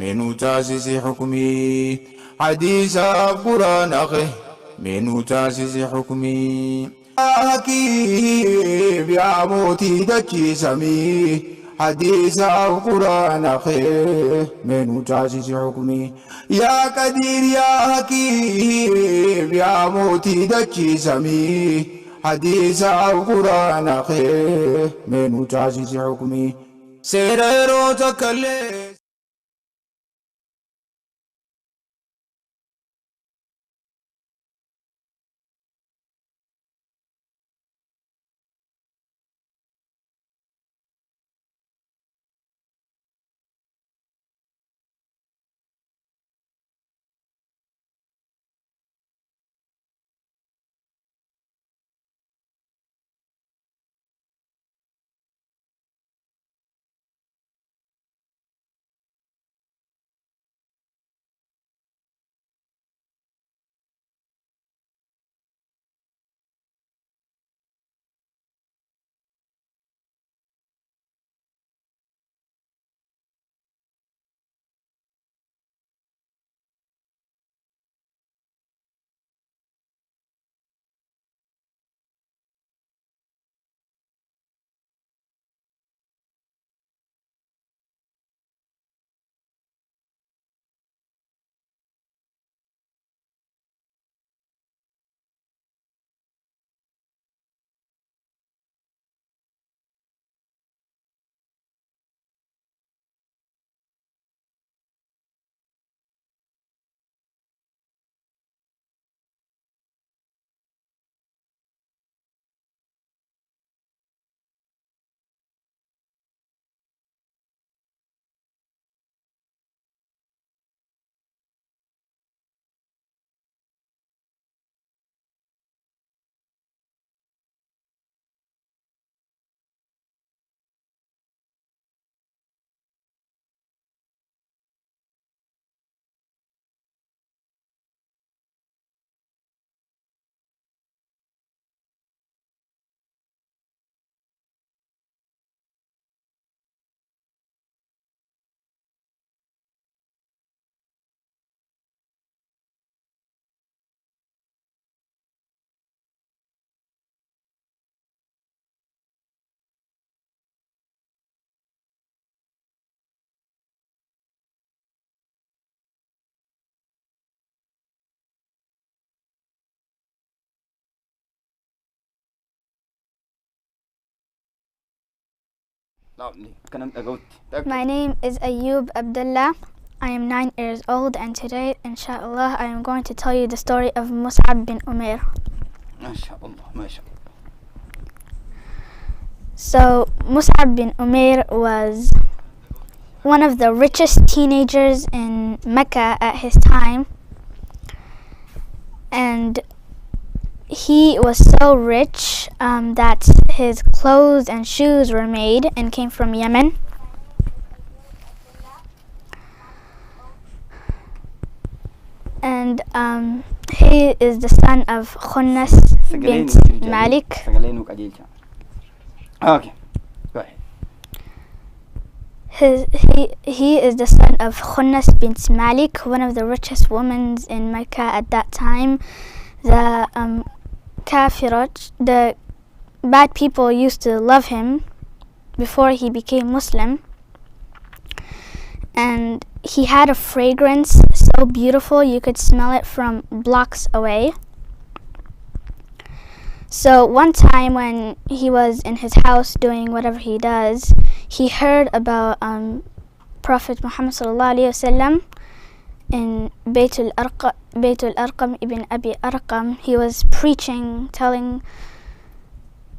من تاسس حكمي حديث قرآن أخي من تاسس حكمي حكيم يا موتي دكي سمي حديث القرآن أخي من تاسس حكمي يا قدير يا حكيم يا موتي دكي سمي حديث القرآن أخي من تاسس حكمي سيريرو تكلي. My name is Ayub Abdullah. I am 9 years old, and today, inshallah, I am going to tell you the story of Mus'ab bin Umair. So, Mus'ab bin Umair was one of the richest teenagers in Mecca at his time, and he was so rich that his clothes and shoes were made and came from Yemen. And he is the son of Khunnas bint Malik. Okay, go ahead. He is the son of Khunnas bint Malik, one of the richest women in Mecca at that time. The kafirat, the bad people, used to love him before he became Muslim, and he had a fragrance so beautiful you could smell it from blocks away. So one time when he was in his house doing whatever he does, he heard about Prophet Muhammad sallallahu alaihi wasallam in Baytul Arqam ibn Abi Arqam. He was preaching, telling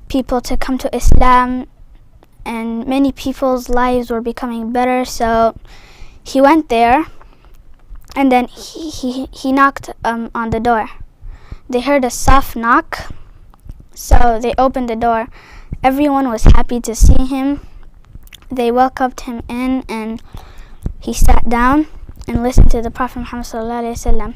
people to come to Islam, and many people's lives were becoming better. So he went there, and then he knocked on the door. They heard a soft knock, so they opened the door. Everyone was happy to see him. They welcomed him in, and he sat down and listened to the Prophet Muhammad sallallahu alaihi wasallam.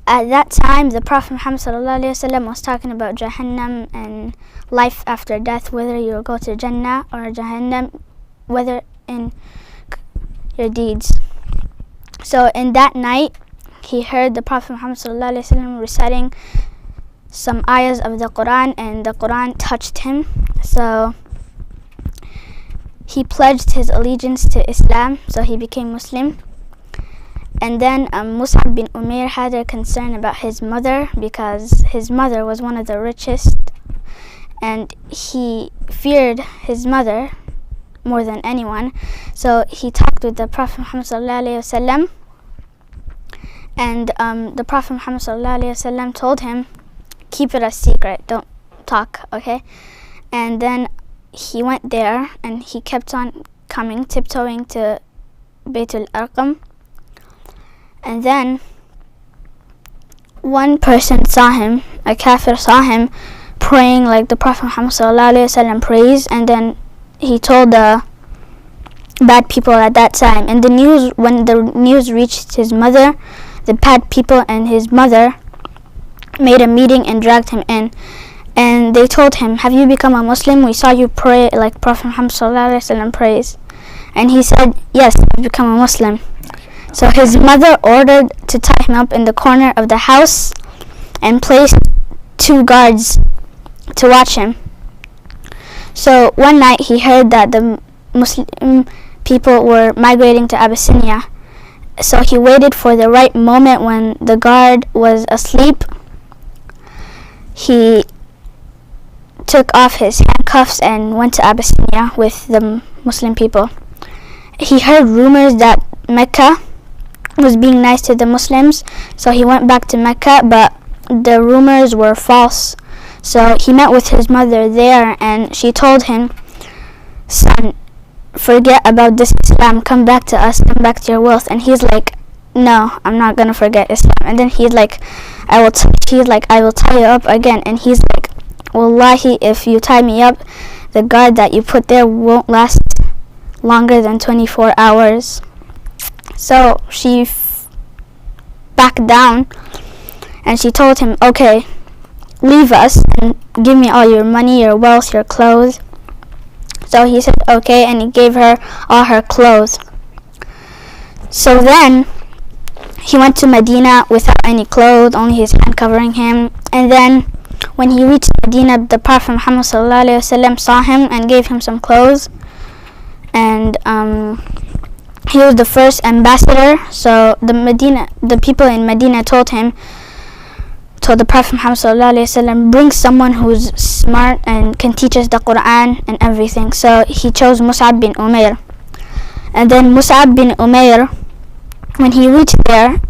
At that time, the Prophet Muhammad sallallahu alaihi wasallam was talking about Jahannam and life after death, whether you will go to Jannah or Jahannam, whether in your deeds. So in that night, he heard the Prophet Muhammad ﷺ reciting some ayahs of the Quran, and the Quran touched him. So he pledged his allegiance to Islam, so he became Muslim. And then Mus'ab bin Umair had a concern about his mother, because his mother was one of the richest, and he feared his mother more than anyone. So he talked with the Prophet Muhammad ﷺ, and the Prophet Muhammad ﷺ told him, keep it a secret, don't talk, okay? And then he went there, and he kept on coming, tiptoeing to Baytul Arqam. And then one person saw him, a kafir saw him praying like the Prophet Muhammad ﷺ prays, and then he told the bad people at that time. And when the news reached his mother, the bad people and his mother made a meeting and dragged him in. And they told him, have you become a Muslim? We saw you pray like Prophet Muhammad ﷺ prays. And he said, yes, I've become a Muslim. So his mother ordered to tie him up in the corner of the house and placed 2 guards to watch him. So one night he heard that the Muslim people were migrating to Abyssinia. So he waited for the right moment when the guard was asleep. He took off his handcuffs and went to Abyssinia with the Muslim people. He heard rumors that Mecca was being nice to the Muslims, so he went back to Mecca, but the rumors were false. So he met with his mother there, and she told him, son, forget about this Islam, come back to us, come back to your wealth. And he's like, no, I'm not gonna forget Islam. And then she's like, I will tie you up again. And he's like, wallahi, if you tie me up, the guard that you put there won't last longer than 24 hours. So she backed down, and she told him, okay, leave us and give me all your money, your wealth, your clothes. So he said okay, and he gave her all her clothes. So then he went to Medina without any clothes, only his hand covering him. And then when he reached Medina, the Prophet Muhammad ﷺ saw him and gave him some clothes. And he was the first ambassador. So the people in Medina told the Prophet Muhammad ﷺ, bring someone who's smart and can teach us the Quran and everything. So he chose Mus'ab bin Umair. And then Mus'ab bin Umair, when he reached there,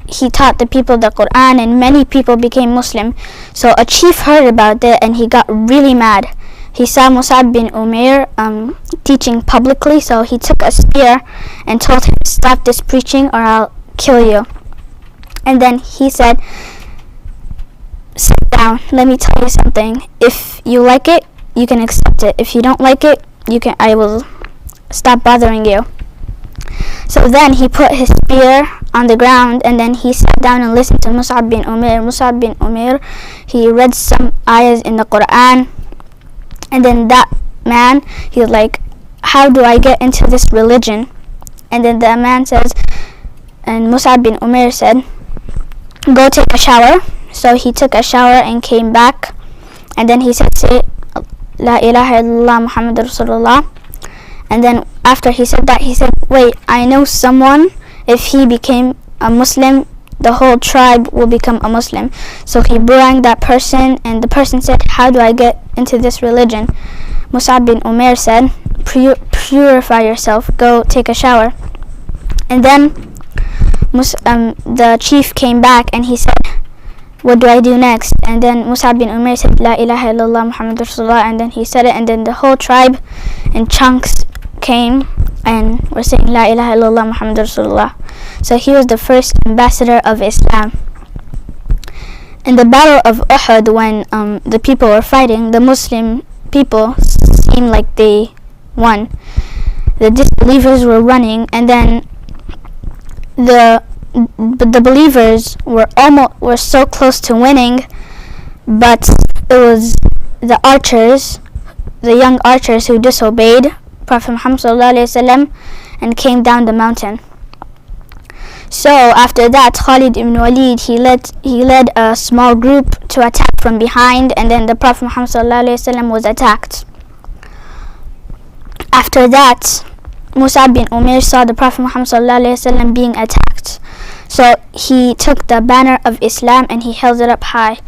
he taught the people the Quran, and many people became Muslim. So a chief heard about that, and he got really mad. He saw Mus'ab bin Umair teaching publicly, so he took a spear and told him, stop this preaching or I'll kill you. And then he said, sit down, let me tell you something. If you like it, you can accept it. If you don't like it, I will stop bothering you. So then he put his spear on the ground, and then he sat down and listened to Mus'ab bin Umair. Mus'ab bin Umair, he read some ayahs in the Quran, and then that man, he was like, how do I get into this religion? And then the man says, and Mus'ab bin Umair said, go take a shower. So he took a shower and came back, and then he said, say La ilaha illallah Muhammadur Rasulullah. And then after he said that, he said, wait, I know someone, if he became a Muslim, the whole tribe will become a Muslim. So he brought that person, and the person said, how do I get into this religion? Mus'ab bin Umair said, purify yourself, go take a shower. And then the chief came back, and he said, what do I do next? And then Mus'ab bin Umair said, La ilaha illallah Muhammadur Rasulullah. And then he said it, and then the whole tribe in chunks came and were saying La ilaha illallah Muhammadur Rasulullah. So he was the first ambassador of Islam. In the battle of Uhud, when the people were fighting, the Muslim people seemed like they won. The disbelievers were running, and then the believers were so close to winning, but it was the archers, the young archers, who disobeyed Prophet Muhammad ﷺ and came down the mountain. So after that, Khalid ibn Walid, he led a small group to attack from behind, and then the Prophet Muhammad sallallahu alaihi wasallam was attacked. After that, Mus'ab bin Umair saw the Prophet Muhammad sallallahu alaihi wasallam being attacked. So he took the banner of Islam and he held it up high.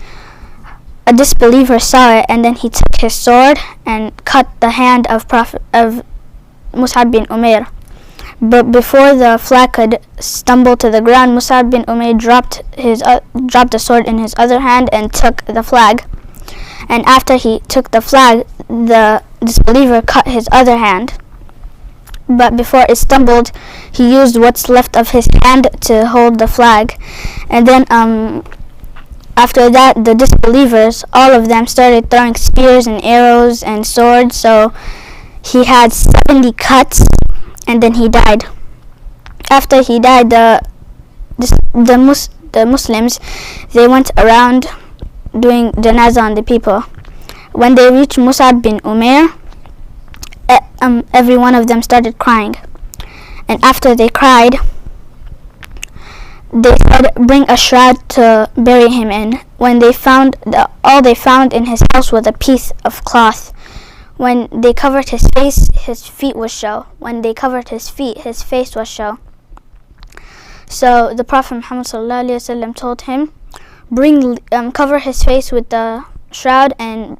A disbeliever saw it, and then he took his sword and cut the hand of Mus'ab bin Umair. But before the flag could stumble to the ground, Mus'ab bin Umair dropped the sword in his other hand and took the flag. And after he took the flag, the disbeliever cut his other hand. But before it stumbled, he used what's left of his hand to hold the flag. And then after that, the disbelievers, all of them started throwing spears and arrows and swords. So he had 70 cuts, and then he died. After he died, the Muslims, they went around doing janazah on the people. When they reached Mus'ab bin Umair, every one of them started crying. And after they cried, they said, "Bring a shroud to bury him in." When they found all they found in his house was a piece of cloth. When they covered his face, his feet would show. When they covered his feet, his face would show. So the Prophet Muhammad sallallahu alaihi wasallam told him, cover his face with the shroud and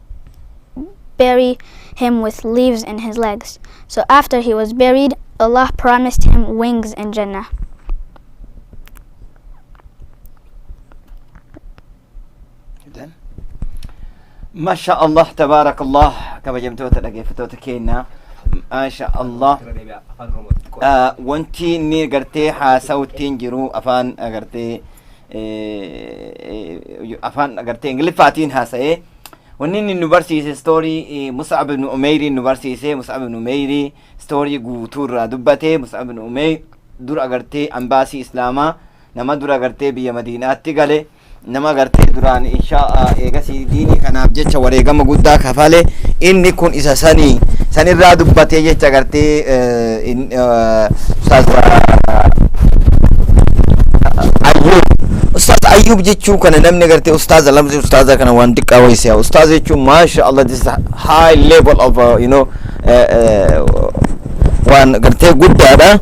bury him with leaves in his legs. So after he was buried, Allah promised him wings in Jannah. Masha Allah, tabarakallah, kabajamtoota dhaggeeffattoota keenya. Masha Allah. Wanti inni gartee haasawtiin jiru afaan agartee Ingiliffaatiin haasa'ee wanni inni nu barsiise stoorii Mus'ab ibn Umayr nu barsiise. Mus'ab ibn Umayr stoorii guutuu irraa dubbate. Mus'ab ibn Umayr dura agartee ambaasii islaamaa nama dura agartee biyya Madiinaatti gale, nama agartee duraan inshaa eegasii diinii kanaaf jecha wareegama guddaa kafale. Inni kun isa sanirraa dubbatee jecha agartee Ustaz Ayyub jechuu kana namni agartee ustaaza lamsi ustaaza kana waan xiqqaa waysiyaa. Ustaaza jechuun masha Allah, this is a high level of waan agartee guddaadha.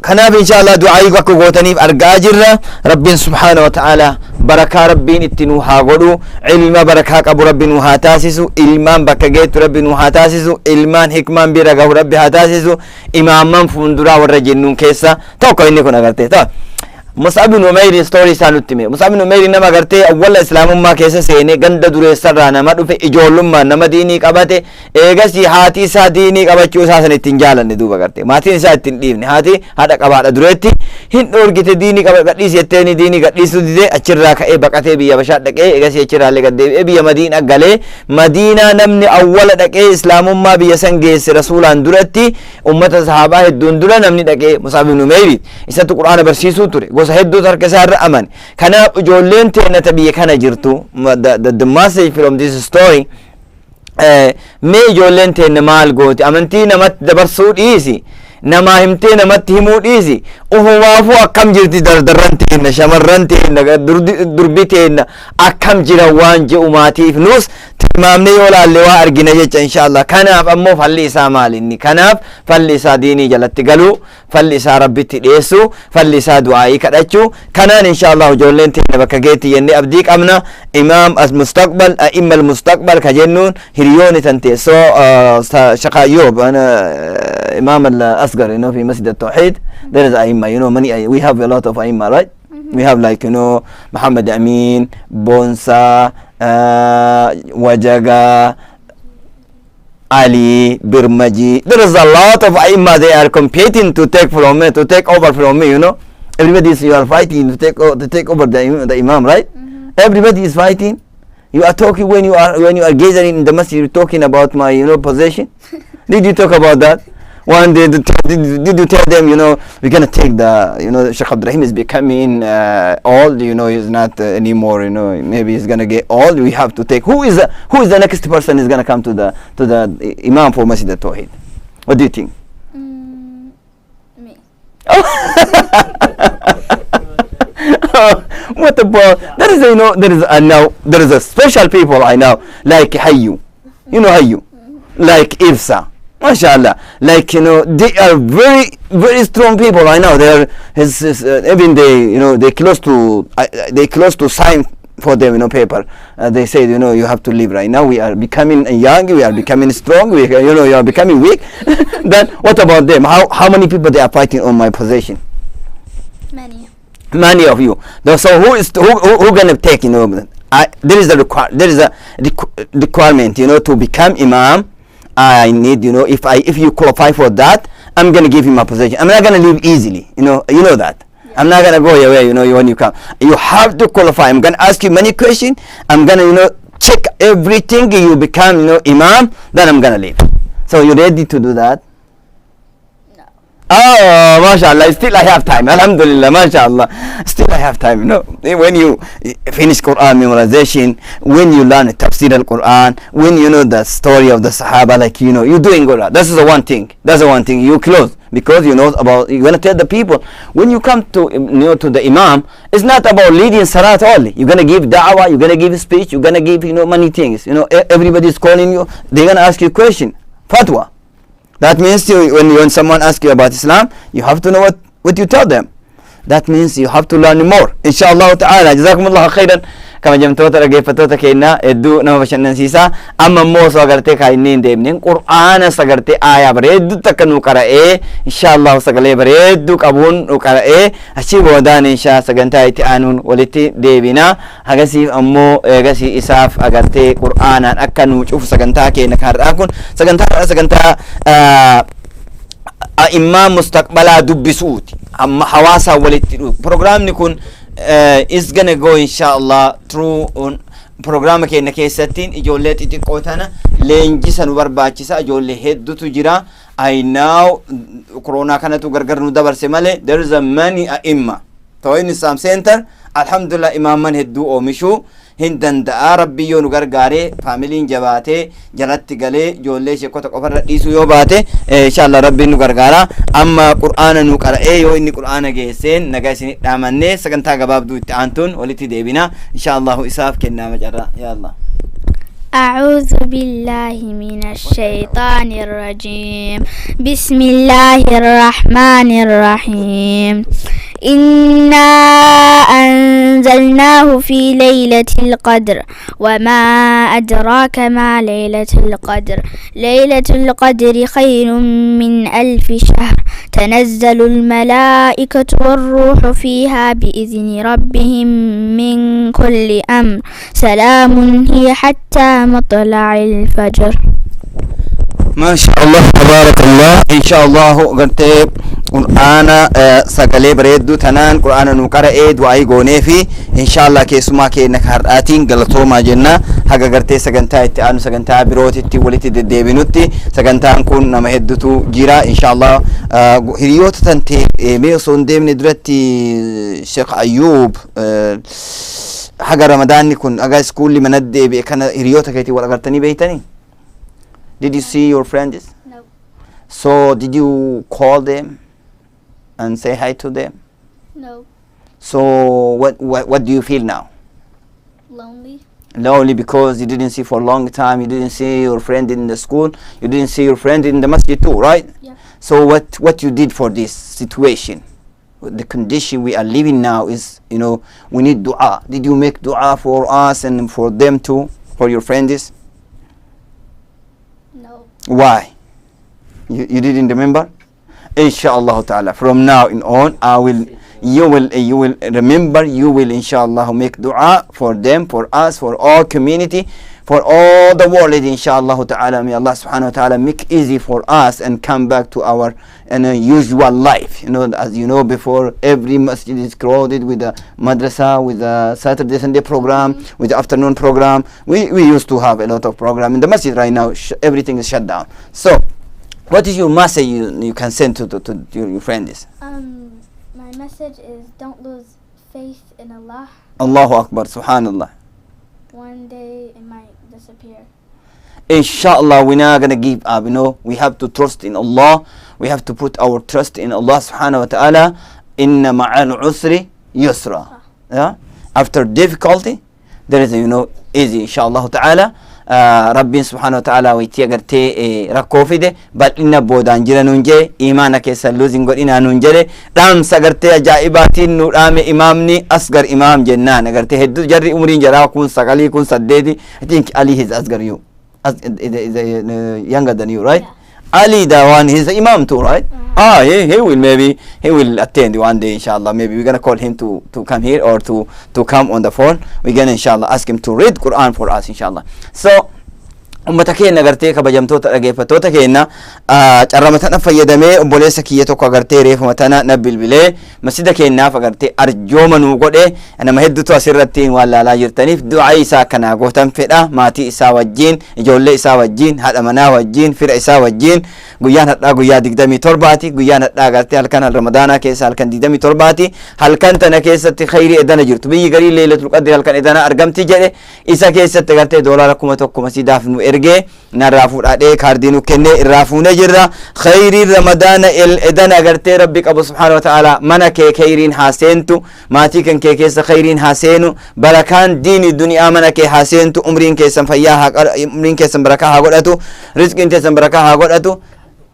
Kanaaf inshallah du'aayi bakka gootaniif argaa jirra. Rabbiin subhaanahu wa ta'ala barakaa rabbiin itti nu haa godhu, ilma barakaa qabu rabbi nu haa taasisu, ilmaan bakka geettu rabbi nu haa taasisu, ilmaan hikmaan bira gahu rabbi haa taasisu, imaamman fuunduraa warra jennuun keessa tokko inni kun agartee Mus'ab ibn Umayr story isaa nutti hime. Mus'ab ibn Umayr nama agartee awwala islaamummaa keessa seenee ganda dureessarraa nama dhufe, ijoollummaan nama diinii qabate. Eegasii haati isaa diinii qabachuu isaa san ittiin jaalanne duuba agartee maatiin isaa ittiin dhiifne. Haati haadha qabaadha dureetti hin dhoorgite diinii qaba gadhiisi jetteeni diinii gadhiisu dide achirraa ka'ee baqatee biyya Habashaa dhaqee eegasii achirraallee gaddeebi'ee biyya Madiinaa galee. Madiinaa namni awwala dhaqee islaamummaa biyya san geesse rasuulaan duratti ummata sahaabaa hedduun dura namni dhaqee Mus'ab ibn Umayr isatti quraana barsiisuu ture. Gosa hedduu harka isaa irra aman. Kanaaf ijoolleen teennata biyya kana jirtu, the message from this story, mee ijoolleen teenna maal gooti? Amantii namatti dabarsuu dhiisi, namaa himtee namatti himuu dhiisi. Ufumaafuu akkam jirti dardarran teenna, shamarran teenna, durbi teenna akkam jira waan je'u maatiif nuus tilmaamnee yoo laalle waa argina jecha inshallah. Kanaaf ammoo falli isaa maal inni? Kanaaf falli isaa diinii jalatti galuu, falli isaa rabbitti dhiyeessuu, falli isaa du'aa'ii kadhachuu. Kanaan inshallah ijoolleen teenya bakka geetti jennee abdii qabna. Imaam al-mustaqbal, a'imma al-mustaqbal ka jennuun hiriyooni tan teessoo Sheikh Ayyub, Imam al-Asghar, fi Masjid al-Tawheed. There is a'imma, many, we have a lot of a'imma, right? We have like, Muhammad Amin, Bonsa, Wajaga, Ali, Birmaji. There is a lot of Aimma. They are competing to take over from me. Everybody is, you are fighting to take over the Imam, right? Everybody is fighting. You are talking when you are gathering in the masjid. You're talking about my possession. Did you talk about that? One day, did you tell them, we're gonna take the, Sheikh Abdurrahim is becoming old, he's not anymore, maybe he's gonna get old. We have to take. Who is the next person is gonna come to the Imam for Masjid al-Tawheed? What do you think? Me. what about there is there is a special people I know like Hayyu, Hayyu, like Irsa, mashallah, like they are very very strong people I know. They are even they close to sign for them paper. They say you have to leave right now. We are becoming young, we are becoming strong, you are becoming weak. Then what about them? How many people they are fighting on my position? Many of you. So who gonna take there is a requirement to become imam. I need if you qualify for that, I'm gonna give him a position. I'm not gonna leave easily. You know that. I'm not gonna go away. When you come, you have to qualify. I'm gonna ask you many questions. I'm gonna check everything. You become imam. Then I'm gonna leave. So you ready to do that? Oh, mashallah, still I have time. Alhamdulillah, mashallah. Still I have time. When you finish Quran memorization, when you learn tafsir al-Quran, when you know the story of the Sahaba, like you're doing good. That's the one thing. That's the one thing. You close because you're gonna tell the people when you come to to the Imam, it's not about leading salat only. You're gonna give da'wah, you're gonna give speech, you're gonna give many things. Everybody's calling you. They're gonna ask you question, fatwa. That means when someone asks you about Islam, you have to know what you tell them. That means you have to learn more. Inshallah ta'ala. Jazakumullah khairan. Kabajamtoota dhaggeeffattoota keenya hedduu nama bashannansiisa. Amma immoo osoo agartee kan inni hin deemneen Qur'aana sagartee aayaa bareedduu takka nu qara'ee inshallah sagalee bareedduu qabuun nu qara'ee achii boodaan inshaa sagantaa itti aanuun walitti deebina. Hagasiif ammoo eegasii isaaf agartee Qur'aanaan akka nu cufu sagantaa keenya kan har'aa kun sagantaa a'immaa mustaqbalaa dubbisuuti. Amma hawaasa walitti dhufu. Programni kun is gonna go inshallah through program keenya keessattiin ijoollee xixiqqoo tana leenjisa nu barbaachisa. Ijoollee hedduutu jira. I know corona kanatu gargar nu dabarse malee there is a many a'imma. Tawin Islam Center alhamdulillah imaaman hedduu oomishuu hin danda'a. Rabbiyyoo nu gargaaree faamiliin jabaatee jalatti galee ijoollee sheekota qofarra dhiisuu yoo baate inshallah rabbiin nu gargaara. Amma Qur'aana nu qara'ee yoo inni Qur'aana geesseen nagaa isin dhaamannee sagantaa gabaabduu itti aantuun walitti deebina inshallah isaaf kennaa macarra ya Allah. أعوذ بالله من الشيطان الرجيم بسم الله الرحمن الرحيم إنا أنزلناه في ليلة القدر وما أدراك ما ليلة القدر ليلة القدر خير من 1000 شهر تنزل الملائكة والروح فيها بإذن ربهم من كل أمر سلام هي حتى مطلع الفجر. ما شاء الله تبارك الله. إن شاء الله قلت قرآن سقلي بريدو تنان قرآن نقرأ دعاء غونيفي إن شاء الله كيسما كي نكهراتين غلطو ما جنة حقا قرتي سقنتا اتعانو سقنتا بروتي توليتي ديبينوتي سقنتا نكون نما هدتو جيرا إن شاء الله هريوت تنتي ميوسون ديمني درتي شيخ أيوب حقا رمضان نكون أغا سكولي مندي بيكنا هريوتا كيتي ولا قرتني بيتني. Did you see your friends? No. So did you call them and say hi to them? No. So what do you feel now? Lonely. Lonely because you didn't see for a long time. You didn't see your friend in the school. You didn't see your friend in the masjid too, right? Yeah. So what you did for this situation? The condition we are living now is, we need dua. Did you make dua for us and for them too, for your friends? No. Why? You didn't remember? Inshallah ta'ala. From now on, you will remember, you will inshallah make dua for them, for us, for all community, for all the world inshallah ta'ala. May Allah subhanahu wa ta'ala make easy for us and come back to our usual life. As you know, before every masjid is crowded with the madrasa, with the Saturday Sunday program, with the afternoon program. We used to have a lot of program in the masjid. Right now everything is shut down. So what is your message you can send to your friends? My message is don't lose faith in Allah. Allahu Akbar, Subhanallah. One day it might disappear. Inshallah, we're not gonna give up. We have to trust in Allah. We have to put our trust in Allah subhanahu wa ta'ala. Inna ma'al usri yusra. Yeah? after difficulty there is easy inshallah ta'ala. Rabbiin subhanahu wa ta'ala waytii agartee rakkoo fide bal'ina boodaan jira nuun jee imaana keessan luuzin godhinaa nuun jedhe dhaamsa agartee ajaa'ibaatiin nu dhaame imaamni asgar imaam jennaan agartee hedduu jarri umriin jaraa kun 9 kun 8 I think Ali is asgar you younger than you, right? Ali the one, he's the imam too, right? He will maybe he will attend one day inshallah. Maybe we're gonna call him to come here or to come on the phone. We're gonna inshallah ask him to read Quran for us inshallah. So ummata keenya agartee kabajamtoota dhageeffattoota keenya carramatana fayyadamee obboleessa kiyya tokko agartee reefuma tana na bilbilee masjida keenyaaf agartee arjooma nu godhe nama hedduutu asirratti waan laalaa jirtaniif du'aa isaa kana gootan fedha maatii isaa wajjin ijoollee isaa wajjin haadha manaa wajjin fira isaa wajjin guyyaan hadhaa guyyaa 27ti guyyaan hadhaa agartee halkan ramadaana keessa halkan 27ti halkan tana keessatti khayri edana jirtu biyyi garii leelatul qadri halkan edana argamti jedhe isa keessatti agartee doolaara 1000 masjidaaf nu erge narrafu dade kardinu kenne irrafune jirra khairi ramadana el edan agarte rabbi qabu subhanahu wa ta'ala manake khairin hasentu mati kan ke kesa khairin hasenu barakan dini dunya manake hasentu umrin kesan fayya umrin kesan baraka ha godatu rizqin kesan baraka ha godatu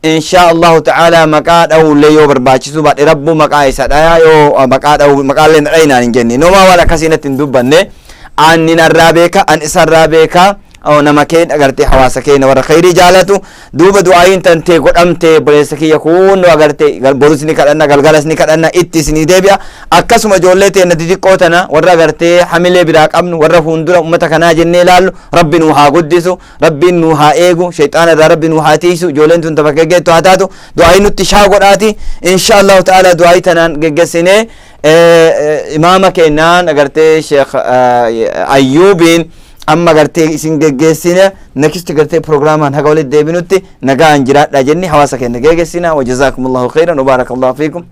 insha Allah ta'ala maqaadhaw leeyo barbaachisu baadhe rabbu maqaa isa dhaya yo maqaadhaw maqaaleen dhayna ingenni noma wala kasinatin dubbanne anni narrabeeka an isarrabeeka او نمكين اگرتي حواسكين ور خيري جالتو دوب دعاين تنتي قدمتي بلسكي يكون اگرتي بورسني كدنا غلغلسني كدنا اتسني ديبيا اكسم جولتي ندي قوتنا ور اگرتي حمله براق امن ور فوندر امتك انا جني لال ربي نوها قدسو ربي نوها ايغو شيطان ذا ربي نوها تيسو جولنتون تفكيتو هاتاتو دعاين تشا قداتي ان شاء الله تعالى دعايتنا گگسني امامك انان اگرتي شيخ ايوبين amma garte isin geggeessina next garte programan haga walid deebinutti nagaa anjiraadha jenni hawaasa keenya geggeessina wa jazakumullahu khairan wa barakallahu fiikum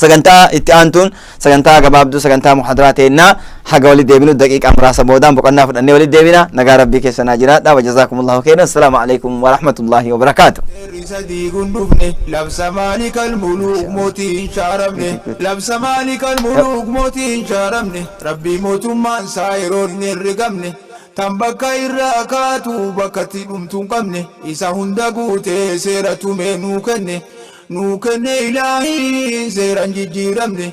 saganta itti aantun saganta gabaabdu saganta muhadarateena haga walid deebinu daqiiqa muraasa boodaan boqonnaa fudhannee walid deebina nagaa rabbii keessanaa jiraadha wa jazakumullahu khairan assalamu alaykum wa rahmatullahi wa barakatuh risadii gundufne labsa maalikal muluk mootiin shaaramne labsa maalikal muluk mootiin shaaramne rabbii mootummaan isaa yeroo hin herregamne tambakka irraa kaatu bakkatti dhumtuun qabne isa hunda guutee seera tumee nuu kenne ilaahi seeraan jijjiiramne